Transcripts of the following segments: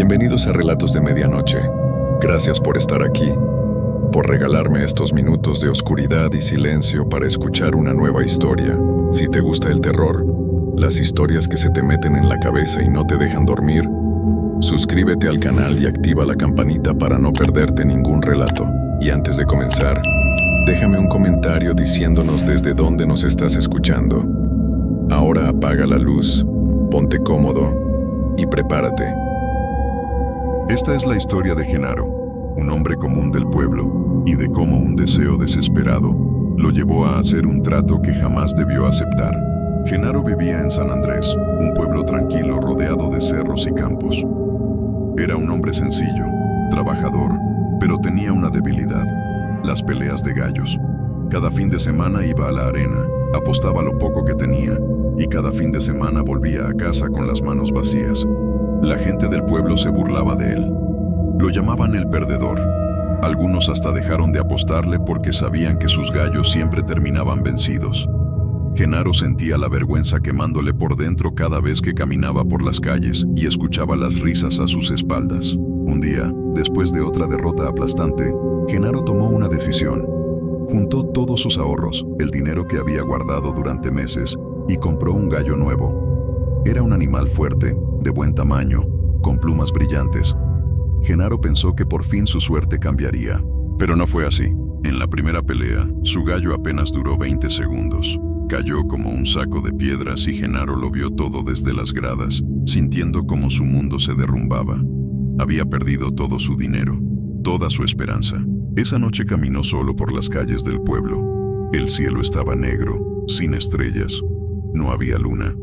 Bienvenidos a Relatos de Medianoche. Gracias por estar aquí, por regalarme estos minutos de oscuridad y silencio para escuchar una nueva historia. Si te gusta el terror, las historias que se te meten en la cabeza y no te dejan dormir, suscríbete al canal y activa la campanita para no perderte ningún relato. Y antes de comenzar, déjame un comentario diciéndonos desde dónde nos estás escuchando. Ahora apaga la luz, ponte cómodo y prepárate. Esta es la historia de Genaro, un hombre común del pueblo, y de cómo un deseo desesperado lo llevó a hacer un trato que jamás debió aceptar. Genaro vivía en San Andrés, un pueblo tranquilo rodeado de cerros y campos. Era un hombre sencillo, trabajador, pero tenía una debilidad: las peleas de gallos. Cada fin de semana iba a la arena, apostaba lo poco que tenía, y cada fin de semana volvía a casa con las manos vacías. La gente del pueblo se burlaba de él. Lo llamaban el perdedor. Algunos hasta dejaron de apostarle porque sabían que sus gallos siempre terminaban vencidos. Genaro sentía la vergüenza quemándole por dentro cada vez que caminaba por las calles y escuchaba las risas a sus espaldas. Un día, después de otra derrota aplastante, Genaro tomó una decisión. Juntó todos sus ahorros, el dinero que había guardado durante meses, y compró un gallo nuevo. Era un animal fuerte, de buen tamaño, con plumas brillantes. Genaro pensó que por fin su suerte cambiaría, pero no fue así. En la primera pelea, su gallo apenas duró 20 segundos. Cayó como un saco de piedras y Genaro lo vio todo desde las gradas, sintiendo como su mundo se derrumbaba. Había perdido todo su dinero, toda su esperanza. Esa noche caminó solo por las calles del pueblo. El cielo estaba negro, sin estrellas. No había luna.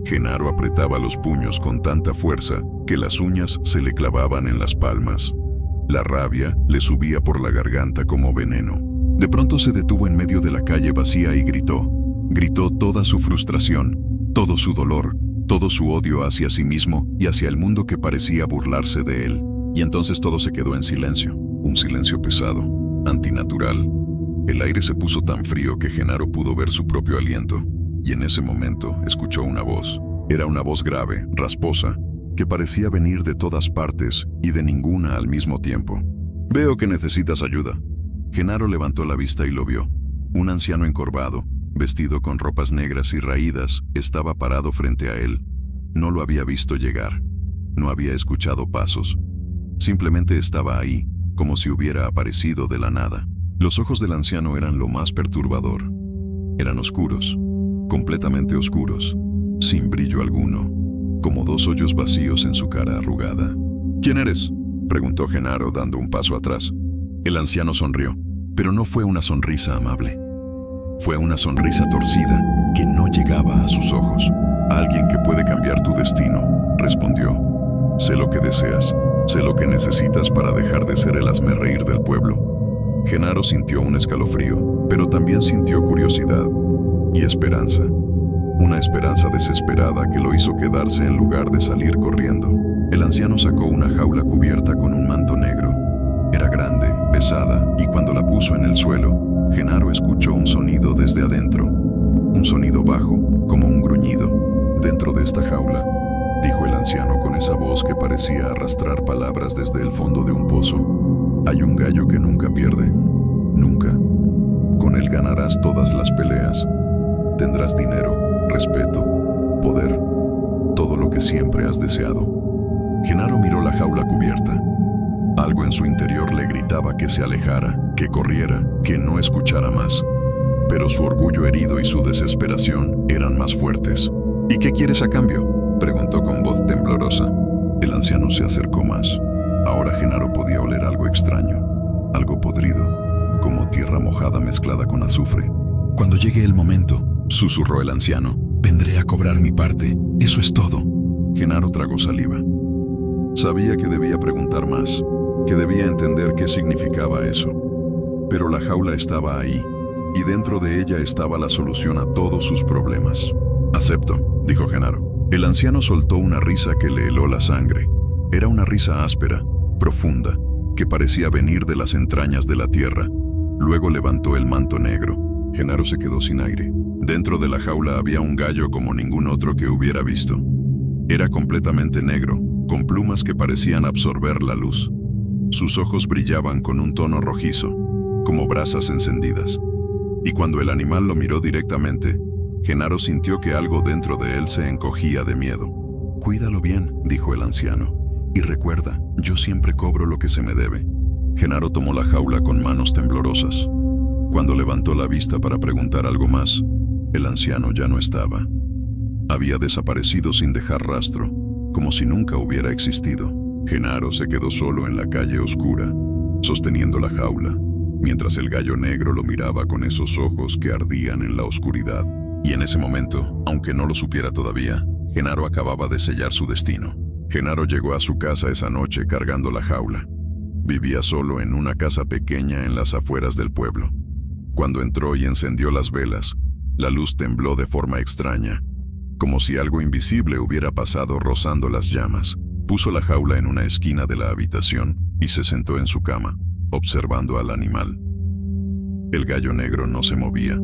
Genaro apretaba los puños con tanta fuerza que las uñas se le clavaban en las palmas. La rabia le subía por la garganta como veneno. De pronto se detuvo en medio de la calle vacía y gritó. Gritó toda su frustración, todo su dolor, todo su odio hacia sí mismo y hacia el mundo que parecía burlarse de él. Y entonces todo se quedó en silencio, un silencio pesado, antinatural. El aire se puso tan frío que Genaro pudo ver su propio aliento. Y en ese momento escuchó una voz. Era una voz grave, rasposa, que parecía venir de todas partes y de ninguna al mismo tiempo. «Veo que necesitas ayuda». Genaro levantó la vista y lo vio. Un anciano encorvado, vestido con ropas negras y raídas, estaba parado frente a él. No lo había visto llegar. No había escuchado pasos. Simplemente estaba ahí, como si hubiera aparecido de la nada. Los ojos del anciano eran lo más perturbador. Eran oscuros. Completamente oscuros, sin brillo alguno, como dos hoyos vacíos en su cara arrugada. «¿Quién eres?», preguntó Genaro dando un paso atrás. El anciano sonrió, pero no fue una sonrisa amable. Fue una sonrisa torcida que no llegaba a sus ojos. «Alguien que puede cambiar tu destino», respondió. «Sé lo que deseas, sé lo que necesitas para dejar de ser el hazmerreír del pueblo». Genaro sintió un escalofrío, pero también sintió curiosidad y esperanza. Una esperanza desesperada que lo hizo quedarse en lugar de salir corriendo. El anciano sacó una jaula cubierta con un manto negro. Era grande, pesada, y cuando la puso en el suelo, Genaro escuchó un sonido desde adentro. Un sonido bajo, como un gruñido. «Dentro de esta jaula», dijo el anciano con esa voz que parecía arrastrar palabras desde el fondo de un pozo, «hay un gallo que nunca pierde. Nunca. Con él ganarás todas las peleas. Tendrás dinero, respeto, poder, todo lo que siempre has deseado». Genaro miró la jaula cubierta. Algo en su interior le gritaba que se alejara, que corriera, que no escuchara más. Pero su orgullo herido y su desesperación eran más fuertes. «¿Y qué quieres a cambio?», preguntó con voz temblorosa. El anciano se acercó más. Ahora Genaro podía oler algo extraño, algo podrido, como tierra mojada mezclada con azufre. «Cuando llegue el momento», susurró el anciano, «vendré a cobrar mi parte, eso es todo». Genaro tragó saliva. Sabía que debía preguntar más, que debía entender qué significaba eso. Pero la jaula estaba ahí, y dentro de ella estaba la solución a todos sus problemas. «Acepto», dijo Genaro. El anciano soltó una risa que le heló la sangre. Era una risa áspera, profunda, que parecía venir de las entrañas de la tierra. Luego levantó el manto negro. Genaro se quedó sin aire. Dentro de la jaula había un gallo como ningún otro que hubiera visto. Era completamente negro, con plumas que parecían absorber la luz. Sus ojos brillaban con un tono rojizo, como brasas encendidas. Y cuando el animal lo miró directamente, Genaro sintió que algo dentro de él se encogía de miedo. «Cuídalo bien», dijo el anciano, «y recuerda, yo siempre cobro lo que se me debe». Genaro tomó la jaula con manos temblorosas. Cuando levantó la vista para preguntar algo más, el anciano ya no estaba. Había desaparecido sin dejar rastro, como si nunca hubiera existido. Genaro se quedó solo en la calle oscura, sosteniendo la jaula, mientras el gallo negro lo miraba con esos ojos que ardían en la oscuridad. Y en ese momento, aunque no lo supiera todavía, Genaro acababa de sellar su destino. Genaro llegó a su casa esa noche cargando la jaula. Vivía solo en una casa pequeña en las afueras del pueblo. Cuando entró y encendió las velas, la luz tembló de forma extraña, como si algo invisible hubiera pasado rozando las llamas. Puso la jaula en una esquina de la habitación y se sentó en su cama, observando al animal. El gallo negro no se movía.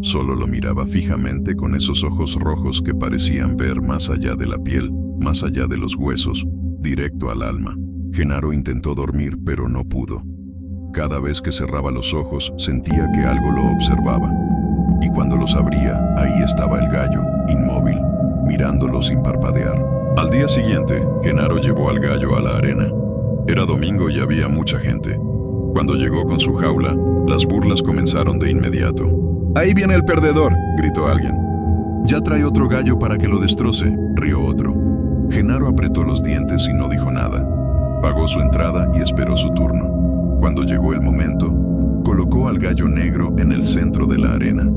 Solo lo miraba fijamente con esos ojos rojos que parecían ver más allá de la piel, más allá de los huesos, directo al alma. Genaro intentó dormir, pero no pudo. Cada vez que cerraba los ojos, sentía que algo lo observaba. Y cuando los abría, ahí estaba el gallo, inmóvil, mirándolo sin parpadear. Al día siguiente, Genaro llevó al gallo a la arena. Era domingo y había mucha gente. Cuando llegó con su jaula, las burlas comenzaron de inmediato. «¡Ahí viene el perdedor!», gritó alguien. «Ya trae otro gallo para que lo destroce», rió otro. Genaro apretó los dientes y no dijo nada. Pagó su entrada y esperó su turno. Cuando llegó el momento, colocó al gallo negro en el centro de la arena.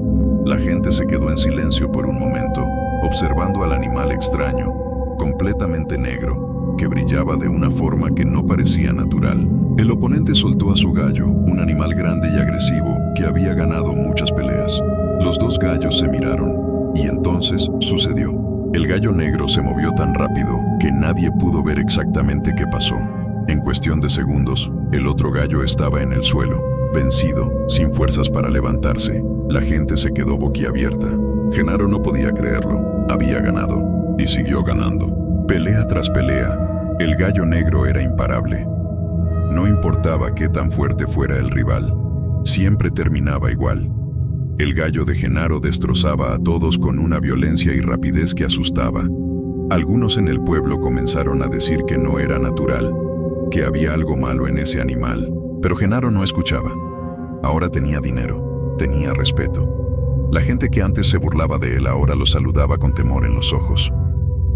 La gente se quedó en silencio por un momento, observando al animal extraño, completamente negro, que brillaba de una forma que no parecía natural. El oponente soltó a su gallo, un animal grande y agresivo que había ganado muchas peleas. Los dos gallos se miraron, y entonces sucedió. El gallo negro se movió tan rápido que nadie pudo ver exactamente qué pasó. En cuestión de segundos, el otro gallo estaba en el suelo, vencido, sin fuerzas para levantarse. La gente se quedó boquiabierta. Genaro no podía creerlo. Había ganado, y siguió ganando. Pelea tras pelea, el gallo negro era imparable. No importaba qué tan fuerte fuera el rival, siempre terminaba igual. El gallo de Genaro destrozaba a todos con una violencia y rapidez que asustaba. Algunos en el pueblo comenzaron a decir que no era natural, que había algo malo en ese animal, pero Genaro no escuchaba. Ahora tenía dinero, tenía respeto. La gente que antes se burlaba de él ahora lo saludaba con temor en los ojos.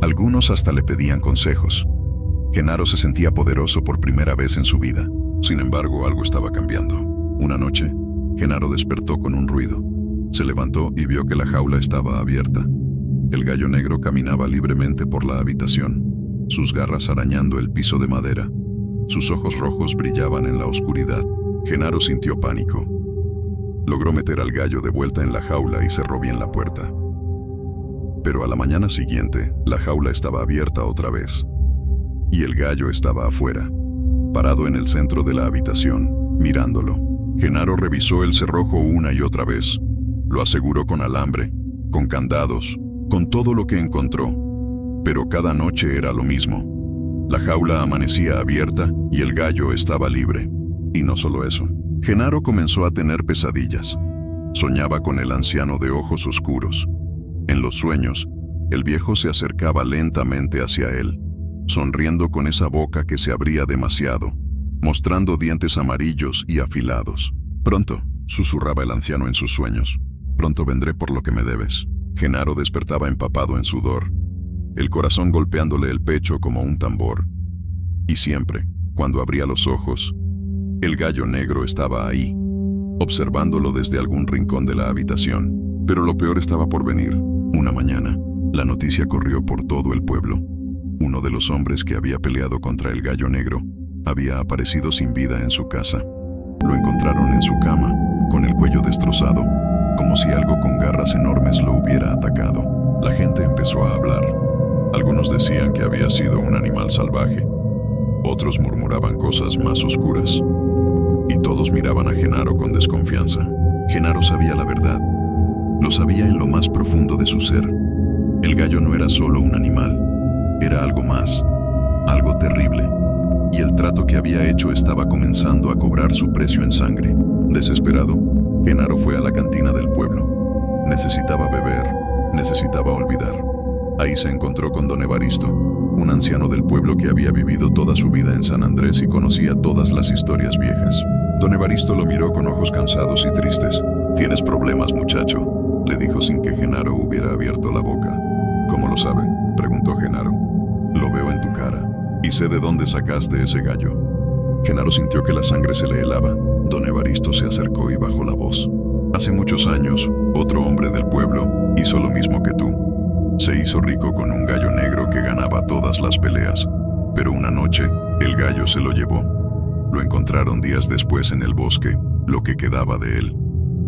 Algunos hasta le pedían consejos. Genaro se sentía poderoso por primera vez en su vida. Sin embargo, algo estaba cambiando. Una noche, Genaro despertó con un ruido. Se levantó y vio que la jaula estaba abierta. El gallo negro caminaba libremente por la habitación, sus garras arañando el piso de madera. Sus ojos rojos brillaban en la oscuridad. Genaro sintió pánico. Logró meter al gallo de vuelta en la jaula y cerró bien la puerta. Pero a la mañana siguiente, la jaula estaba abierta otra vez. Y el gallo estaba afuera, parado en el centro de la habitación, mirándolo. Genaro revisó el cerrojo una y otra vez. Lo aseguró con alambre, con candados, con todo lo que encontró. Pero cada noche era lo mismo. La jaula amanecía abierta y el gallo estaba libre. Y no solo eso. Genaro comenzó a tener pesadillas. Soñaba con el anciano de ojos oscuros. En los sueños, el viejo se acercaba lentamente hacia él, sonriendo con esa boca que se abría demasiado, mostrando dientes amarillos y afilados. «Pronto», susurraba el anciano en sus sueños, «pronto vendré por lo que me debes». Genaro despertaba empapado en sudor, el corazón golpeándole el pecho como un tambor. Y siempre, cuando abría los ojos, el gallo negro estaba ahí, observándolo desde algún rincón de la habitación. Pero lo peor estaba por venir. Una mañana, la noticia corrió por todo el pueblo. Uno de los hombres que había peleado contra el gallo negro había aparecido sin vida en su casa. Lo encontraron en su cama, con el cuello destrozado, como si algo con garras enormes lo hubiera atacado. La gente empezó a hablar. Algunos decían que había sido un animal salvaje. Otros murmuraban cosas más oscuras. Y todos miraban a Genaro con desconfianza. Genaro sabía la verdad. Lo sabía en lo más profundo de su ser. El gallo no era solo un animal, era algo más. algo terrible. Y el trato que había hecho estaba comenzando a cobrar su precio en sangre. Desesperado, Genaro fue a la cantina del pueblo. Necesitaba beber, necesitaba olvidar. Ahí se encontró con don Evaristo, un anciano del pueblo que había vivido toda su vida en San Andrés y conocía todas las historias viejas. Don Evaristo lo miró con ojos cansados y tristes. «¿Tienes problemas, muchacho?», le dijo sin que Genaro hubiera abierto la boca. «¿Cómo lo sabe?», preguntó Genaro. «Lo veo en tu cara, y sé de dónde sacaste ese gallo». Genaro sintió que la sangre se le helaba. Don Evaristo se acercó y bajó la voz. «Hace muchos años, otro hombre del pueblo hizo lo mismo que tú. Se hizo rico con un gallo negro que ganaba todas las peleas. Pero una noche, el gallo se lo llevó. Lo encontraron días después en el bosque, lo que quedaba de él.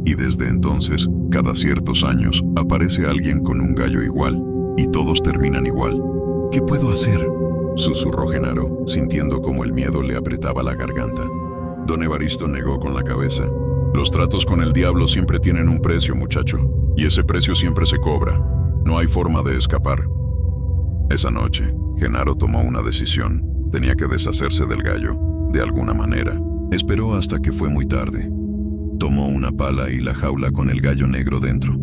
Y desde entonces, cada ciertos años, aparece alguien con un gallo igual, y todos terminan igual. «¿Qué puedo hacer?», susurró Genaro, sintiendo como el miedo le apretaba la garganta. Don Evaristo negó con la cabeza. «Los tratos con el diablo siempre tienen un precio, muchacho, y ese precio siempre se cobra. No hay forma de escapar». Esa noche, Genaro tomó una decisión. Tenía que deshacerse del gallo, de alguna manera. Esperó hasta que fue muy tarde. Tomó una pala y la jaula con el gallo negro dentro.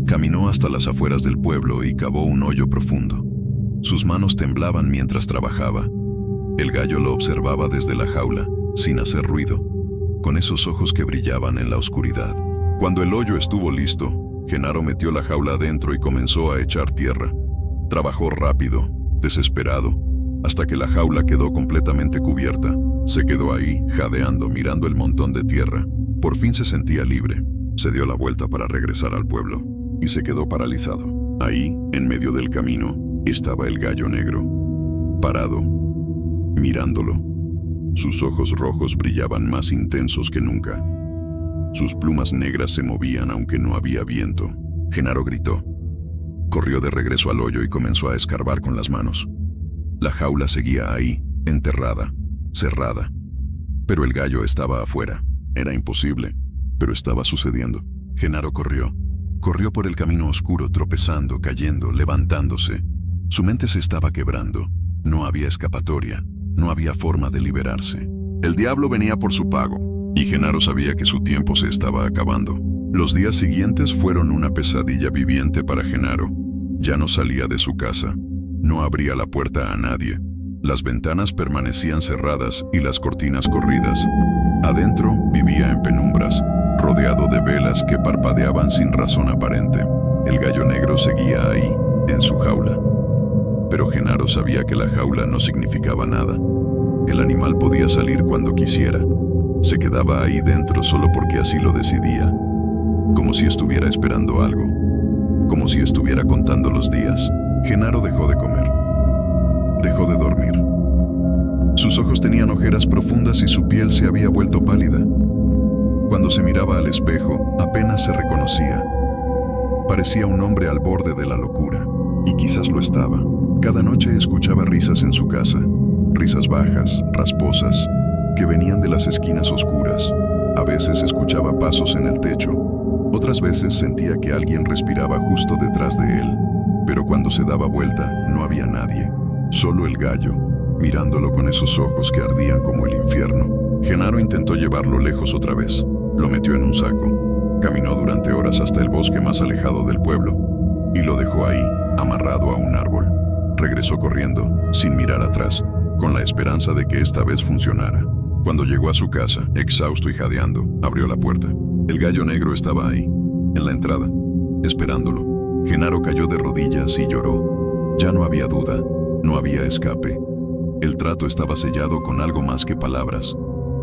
Caminó hasta las afueras del pueblo y cavó un hoyo profundo. Sus manos temblaban mientras trabajaba. El gallo lo observaba desde la jaula, sin hacer ruido, con esos ojos que brillaban en la oscuridad. Cuando el hoyo estuvo listo, Genaro metió la jaula adentro y comenzó a echar tierra. Trabajó rápido, desesperado, hasta que la jaula quedó completamente cubierta. Se quedó ahí, jadeando, mirando el montón de tierra. Por fin se sentía libre. Se dio la vuelta para regresar al pueblo y se quedó paralizado. Ahí, en medio del camino, estaba el gallo negro, parado, mirándolo. Sus ojos rojos brillaban más intensos que nunca. Sus plumas negras se movían aunque no había viento. Genaro gritó. Corrió de regreso al hoyo y comenzó a escarbar con las manos. La jaula seguía ahí, enterrada, cerrada. Pero el gallo estaba afuera. Era imposible, pero estaba sucediendo. Genaro corrió. Corrió por el camino oscuro, tropezando, cayendo, levantándose. Su mente se estaba quebrando. No había escapatoria. No había forma de liberarse. El diablo venía por su pago, y Genaro sabía que su tiempo se estaba acabando. Los días siguientes fueron una pesadilla viviente para Genaro. Ya no salía de su casa. No abría la puerta a nadie. Las ventanas permanecían cerradas y las cortinas corridas. Adentro vivía en penumbras, rodeado de velas que parpadeaban sin razón aparente. El gallo negro seguía ahí, en su jaula. Pero Genaro sabía que la jaula no significaba nada. El animal podía salir cuando quisiera. Se quedaba ahí dentro solo porque así lo decidía. Como si estuviera esperando algo. Como si estuviera contando los días. Genaro dejó de comer. Dejó de dormir. Sus ojos tenían ojeras profundas y su piel se había vuelto pálida. Cuando se miraba al espejo, apenas se reconocía. Parecía un hombre al borde de la locura, y quizás lo estaba. Cada noche escuchaba risas en su casa, risas bajas, rasposas, que venían de las esquinas oscuras. A veces escuchaba pasos en el techo. Otras veces sentía que alguien respiraba justo detrás de él. Pero cuando se daba vuelta, no había nadie. Solo el gallo, mirándolo con esos ojos que ardían como el infierno. Genaro intentó llevarlo lejos otra vez. Lo metió en un saco. Caminó durante horas hasta el bosque más alejado del pueblo y lo dejó ahí, amarrado a un árbol. Regresó corriendo, sin mirar atrás, con la esperanza de que esta vez funcionara. Cuando llegó a su casa, exhausto y jadeando, abrió la puerta. El gallo negro estaba ahí, en la entrada, esperándolo. Genaro cayó de rodillas y lloró. Ya no había duda, no había escape. El trato estaba sellado con algo más que palabras.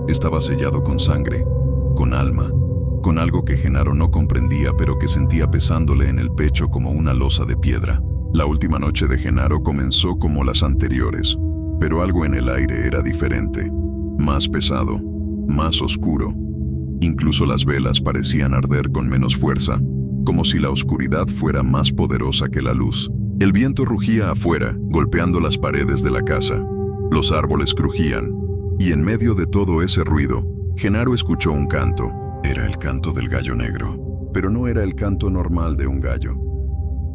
Estaba sellado con sangre, con alma, con algo que Genaro no comprendía pero que sentía pesándole en el pecho como una losa de piedra. La última noche de Genaro comenzó como las anteriores, pero algo en el aire era diferente, más pesado, más oscuro. Incluso las velas parecían arder con menos fuerza, como si la oscuridad fuera más poderosa que la luz. El viento rugía afuera, golpeando las paredes de la casa. Los árboles crujían, y en medio de todo ese ruido, Genaro escuchó un canto. Era el canto del gallo negro, pero no era el canto normal de un gallo.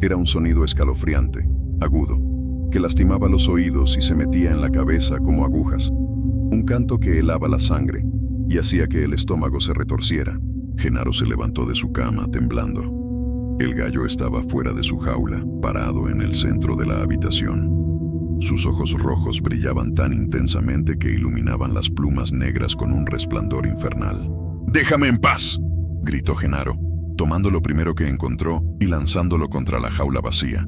Era un sonido escalofriante, agudo, que lastimaba los oídos y se metía en la cabeza como agujas. Un canto que helaba la sangre y hacía que el estómago se retorciera. Genaro se levantó de su cama temblando. El gallo estaba fuera de su jaula, parado en el centro de la habitación. Sus ojos rojos brillaban tan intensamente que iluminaban las plumas negras con un resplandor infernal. «¡Déjame en paz!», gritó Genaro, tomando lo primero que encontró y lanzándolo contra la jaula vacía.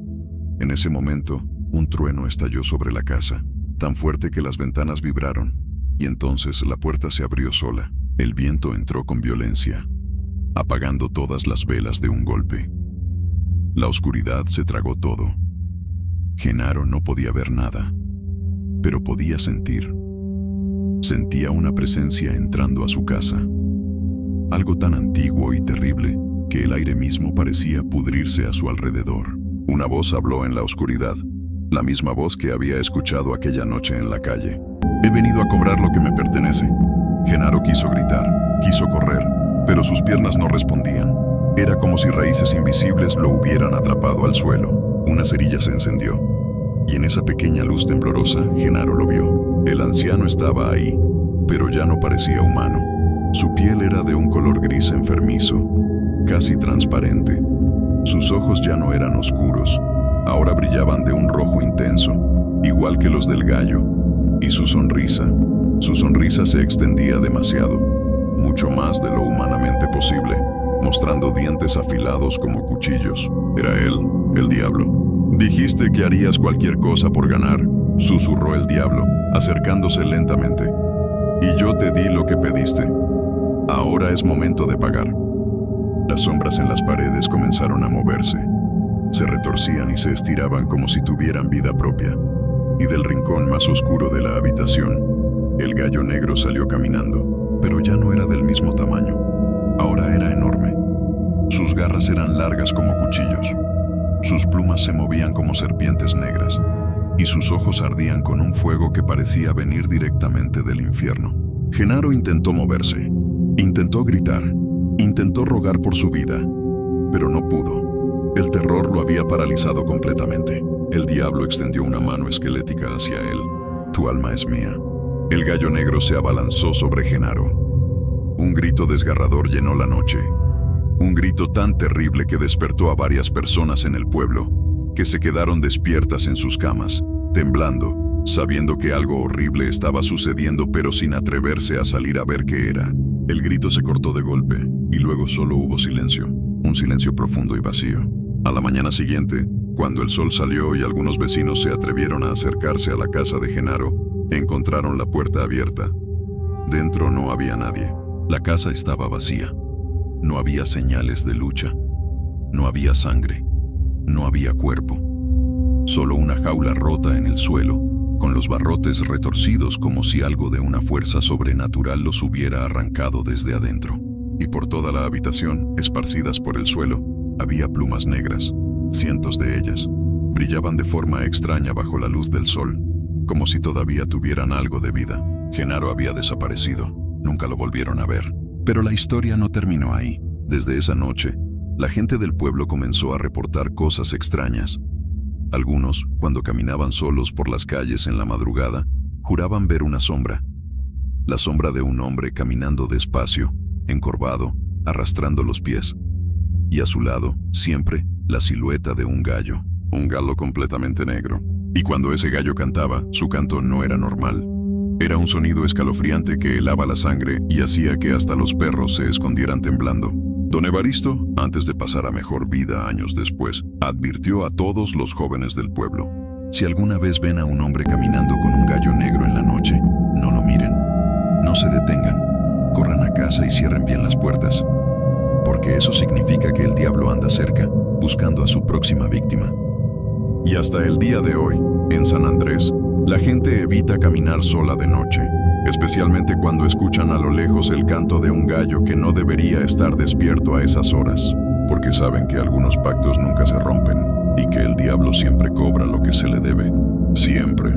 En ese momento, un trueno estalló sobre la casa, tan fuerte que las ventanas vibraron, y entonces la puerta se abrió sola. El viento entró con violencia, apagando todas las velas de un golpe. La oscuridad se tragó todo. Genaro no podía ver nada, pero podía sentir. Sentía una presencia entrando a su casa. Algo tan antiguo y terrible que el aire mismo parecía pudrirse a su alrededor. Una voz habló en la oscuridad, la misma voz que había escuchado aquella noche en la calle. «He venido a cobrar lo que me pertenece». Genaro quiso gritar, quiso correr, pero sus piernas no respondían. Era como si raíces invisibles lo hubieran atrapado al suelo. Una cerilla se encendió, y en esa pequeña luz temblorosa, Genaro lo vio. El anciano estaba ahí, pero ya no parecía humano. Su piel era de un color gris enfermizo, casi transparente. Sus ojos ya no eran oscuros, ahora brillaban de un rojo intenso, igual que los del gallo. Y su sonrisa se extendía demasiado, mucho más de lo humanamente posible, mostrando dientes afilados como cuchillos. Era él, el diablo. «Dijiste que harías cualquier cosa por ganar», susurró el diablo, acercándose lentamente. «Y yo te di lo que pediste. Ahora es momento de pagar». Las sombras en las paredes comenzaron a moverse. Se retorcían y se estiraban como si tuvieran vida propia. Y del rincón más oscuro de la habitación, el gallo negro salió caminando, pero ya no era del mismo tamaño. Ahora era enorme. Sus garras eran largas como cuchillos. Sus plumas se movían como serpientes negras, y sus ojos ardían con un fuego que parecía venir directamente del infierno. Genaro intentó moverse, intentó gritar, intentó rogar por su vida, pero no pudo. El terror lo había paralizado completamente. El diablo extendió una mano esquelética hacia él. «Tu alma es mía». El gallo negro se abalanzó sobre Genaro. Un grito desgarrador llenó la noche. Un grito tan terrible que despertó a varias personas en el pueblo, que se quedaron despiertas en sus camas, temblando, sabiendo que algo horrible estaba sucediendo pero sin atreverse a salir a ver qué era. El grito se cortó de golpe, y luego solo hubo silencio, un silencio profundo y vacío. A la mañana siguiente, cuando el sol salió y algunos vecinos se atrevieron a acercarse a la casa de Genaro, encontraron la puerta abierta. Dentro no había nadie. La casa estaba vacía. No había señales de lucha. No había sangre. No había cuerpo. Solo una jaula rota en el suelo, con los barrotes retorcidos como si algo de una fuerza sobrenatural los hubiera arrancado desde adentro. Y por toda la habitación, esparcidas por el suelo, había plumas negras, cientos de ellas. Brillaban de forma extraña bajo la luz del sol, como si todavía tuvieran algo de vida. Genaro había desaparecido. Nunca lo volvieron a ver. Pero la historia no terminó ahí. Desde esa noche, la gente del pueblo comenzó a reportar cosas extrañas. Algunos, cuando caminaban solos por las calles en la madrugada, juraban ver una sombra. La sombra de un hombre caminando despacio, encorvado, arrastrando los pies. Y a su lado, siempre, la silueta de un gallo. Un gallo completamente negro. Y cuando ese gallo cantaba, su canto no era normal. Era un sonido escalofriante que helaba la sangre y hacía que hasta los perros se escondieran temblando. Don Evaristo, antes de pasar a mejor vida años después, advirtió a todos los jóvenes del pueblo: si alguna vez ven a un hombre caminando con un gallo negro en la noche, no lo miren, no se detengan, corran a casa y cierren bien las puertas, porque eso significa que el diablo anda cerca, buscando a su próxima víctima. Y hasta el día de hoy, en San Andrés, la gente evita caminar sola de noche, especialmente cuando escuchan a lo lejos el canto de un gallo que no debería estar despierto a esas horas, porque saben que algunos pactos nunca se rompen y que el diablo siempre cobra lo que se le debe. Siempre.